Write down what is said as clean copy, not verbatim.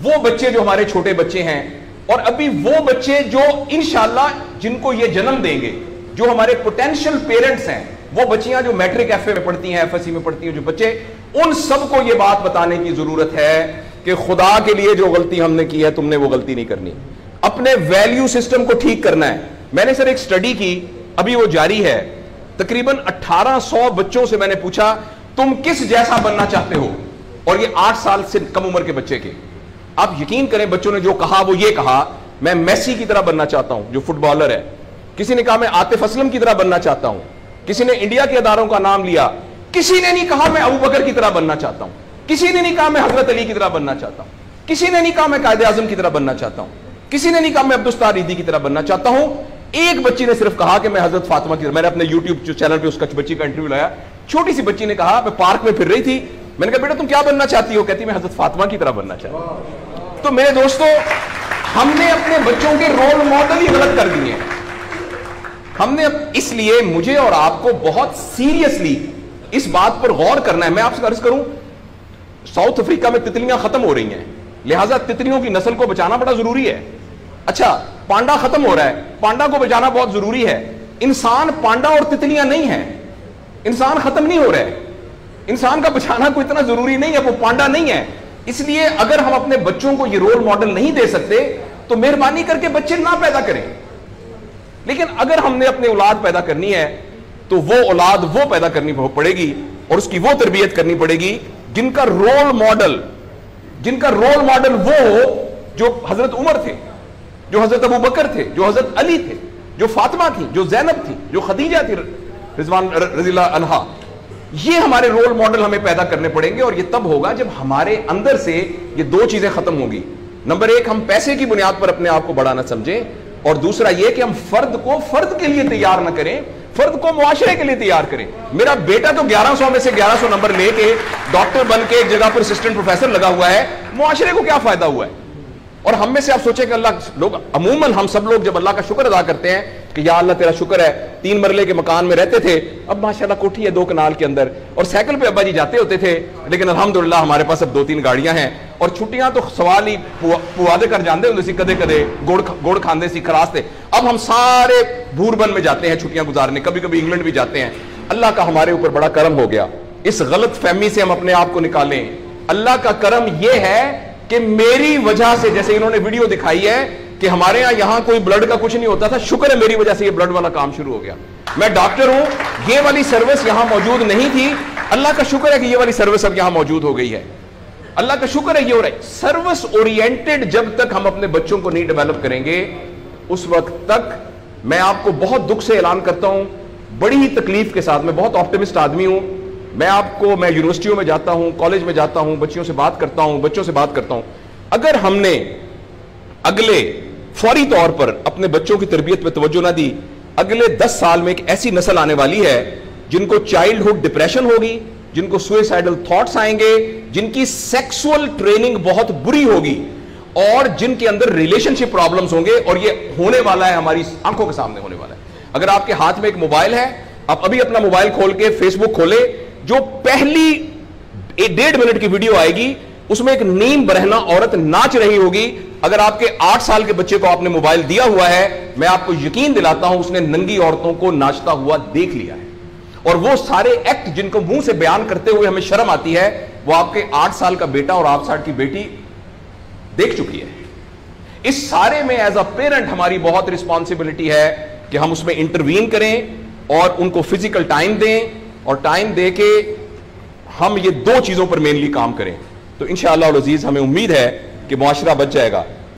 وہ بچے جو ہمارے چھوٹے بچے ہیں اور ابھی وہ بچے جو انشاءاللہ جن کو یہ جنم دیں گے, جو ہمارے پوٹینشیل پیرنٹس ہیں, وہ بچیاں جو میٹرک ایف اے میں پڑھتی ہیں, ایف ایس سی میں پڑھتی ہیں, جو بچے, ان سب کو یہ بات بتانے کی ضرورت ہے کہ خدا کے لیے جو غلطی ہم نے کی ہے تم نے وہ غلطی نہیں کرنی. اپنے ویلیو سسٹم کو ٹھیک کرنا ہے. میں نے سر ایک سٹڈی کی, ابھی وہ جاری ہے, تقریباً 1800 بچوں سے میں نے پوچھا تم کس جیسا بننا چاہتے ہو, اور یہ 8 سال سے کم عمر کے بچے کے. آپ یقین کریں بچوں نے جو کہا وہ یہ کہا میں میسی کی طرح بننا چاہتا ہوں جو فٹ بالر ہے, کسی نے کہا میں عاطف اسلم کی طرح بننا چاہتا ہوں, کسی نے انڈیا کے اداروں کا نام لیا, کسی نے نہیں کہا میں ابو بکر کی طرح بننا چاہتا ہوں, کسی نے نہیں کہا میں حضرت علی کی طرح بننا چاہتا ہوں, کسی نے نہیں کہا میں قائد اعظم کی طرح بننا چاہتا ہوں, کسی نے نہیں کہا میں عبدالستار ریدی کی طرح بننا چاہتا ہوں. ایک بچی نے صرف کہا کہ میں حضرت فاطمہ کی طرح. میں نے اپنے یوٹیوب چینل پہ اس کا بچی کا انٹرویو لایا, چھوٹی سی بچی نے کہا میں پارک میں پھر رہی تھی, میں نے کہا بیٹا تم کیا بننا چاہتی ہو, کہتی میں حضرت فاطمہ کی طرح بننا چاہتی ہوں. تو میرے دوستو ہم نے اپنے بچوں کے رول ماڈل ہی غلط کر دیے ہیں. ہم نے اس لیے مجھے اور آپ کو بہت سیریسلی اس بات پر غور کرنا ہے. میں آپ سے عرض کروں, ساؤتھ افریقہ میں تتلیاں ختم ہو رہی ہیں, لہٰذا تتلیوں کی نسل کو بچانا بڑا ضروری ہے. اچھا پانڈا ختم ہو رہا ہے, پانڈا کو بچانا بہت ضروری ہے. انسان پانڈا اور تتلیاں نہیں ہیں, انسان ختم نہیں ہو رہا ہے, انسان کا بچانا کوئی اتنا ضروری نہیں ہے, وہ پانڈا نہیں ہے. اس لیے اگر ہم اپنے بچوں کو یہ رول ماڈل نہیں دے سکتے تو مہربانی کر کے بچے نہ پیدا کریں. لیکن اگر ہم نے اپنی اولاد پیدا کرنی ہے تو وہ اولاد وہ پیدا کرنی پڑے گی اور اس کی وہ تربیت کرنی پڑے گی جن کا رول ماڈل وہ ہو جو حضرت عمر تھے, جو حضرت ابو بکر تھے, جو حضرت علی تھے, جو فاطمہ تھی, جو زینب تھی, جو خدیجہ تھی رضوان رضی اللہ عنہا. یہ ہمارے رول ماڈل ہمیں پیدا کرنے پڑیں گے, اور یہ تب ہوگا جب ہمارے اندر سے یہ دو چیزیں ختم ہوگی. نمبر 1, ہم پیسے کی بنیاد پر اپنے آپ کو بڑا نہ سمجھیں, اور دوسرا یہ کہ ہم فرد کو فرد کے لیے تیار نہ کریں, فرد کو معاشرے کے لیے تیار کریں. میرا بیٹا تو 1100 میں سے 1100 نمبر لے کے ڈاکٹر بن کے ایک جگہ پر اسسٹنٹ پروفیسر لگا ہوا ہے, معاشرے کو کیا فائدہ ہوا ہے؟ اور ہم میں سے آپ سوچیں کہ اللہ لوگ عموماً ہم سب لوگ جب اللہ کا شکر ادا کرتے ہیں کہ یا اللہ تیرا شکر ہے, 3 مرلے کے مکان میں رہتے تھے, اب ماشاءاللہ کوٹھی ہے 2 کنال کے اندر, اور سائیکل پہ ابا جی جاتے ہوتے تھے, لیکن الحمدللہ ہمارے پاس اب 2-3 گاڑیاں ہیں, اور چھٹیاں تو سوال ہی پوادے کر جاندے ہوندے سی, کدے کدے گوڑ کھاندے سی, خراستے. اب ہم سارے بھوربن میں جاتے ہیں چھٹیاں گزارنے, کبھی کبھی انگلینڈ بھی جاتے ہیں. اللہ کا ہمارے اوپر بڑا کرم ہو گیا. اس غلط فہمی سے ہم اپنے آپ کو نکالیں. اللہ کا کرم یہ ہے کہ میری وجہ سے, جیسے انہوں نے ویڈیو دکھائی ہے کہ ہمارے یہاں کوئی بلڈ کا کچھ نہیں ہوتا تھا, شکر ہے میری وجہ سے یہ بلڈ والا کام شروع ہو گیا. میں ڈاکٹر ہوں, یہ والی سروس یہاں موجود نہیں تھی, اللہ کا شکر ہے کہ یہ والی سروس اب یہاں موجود ہو گئی ہے. اللہ کا شکر ہے یہ ہو رہا ہے. سروس اورینٹڈ جب تک ہم اپنے بچوں کو نہیں ڈیولپ کریں گے, اس وقت تک میں آپ کو بہت دکھ سے اعلان کرتا ہوں, بڑی ہی تکلیف کے ساتھ, میں بہت آپٹمسٹ آدمی ہوں, میں یونیورسٹیوں میں جاتا ہوں, کالج میں جاتا ہوں, بچوں سے بات کرتا ہوں, اگر ہم نے اگلے فوری طور پر اپنے بچوں کی تربیت پہ توجہ نہ دی, اگلے 10 سال میں ایک ایسی نسل آنے والی ہے جن کو چائلڈہڈ ڈپریشن ہوگی, جن کو سوئسائڈل تھاٹس آئیں گے, جن کی سیکسول ٹریننگ بہت بری ہوگی, اور جن کے اندر ریلیشن شپ پرابلمز ہوں گے, اور یہ ہونے والا ہے, ہماری آنکھوں کے سامنے ہونے والا ہے. اگر آپ کے ہاتھ میں ایک موبائل ہے, آپ ابھی اپنا موبائل کھول کے فیس بک کھولے, جو پہلی 1.5 منٹ کی ویڈیو آئے گی اس میں ایک نیم برہنہ عورت ناچ رہی ہوگی. اگر آپ کے 8 سال کے بچے کو آپ نے موبائل دیا ہوا ہے, میں آپ کو یقین دلاتا ہوں اس نے ننگی عورتوں کو ناچتا ہوا دیکھ لیا ہے, اور وہ سارے ایکٹ جن کو منہ سے بیان کرتے ہوئے ہمیں شرم آتی ہے, وہ آپ کے 8 سال کا بیٹا اور 8 سال کی بیٹی دیکھ چکی ہے. اس سارے میں ایز اے پیرنٹ ہماری بہت رسپانسبلٹی ہے کہ ہم اس میں انٹروین کریں اور ان کو فزیکل ٹائم دیں, اور ٹائم دے کے ہم یہ 2 چیزوں پر مینلی کام کریں. تو انشاءاللہ العزیز ہمیں امید ہے کہ معاشرہ بچ جائے گا.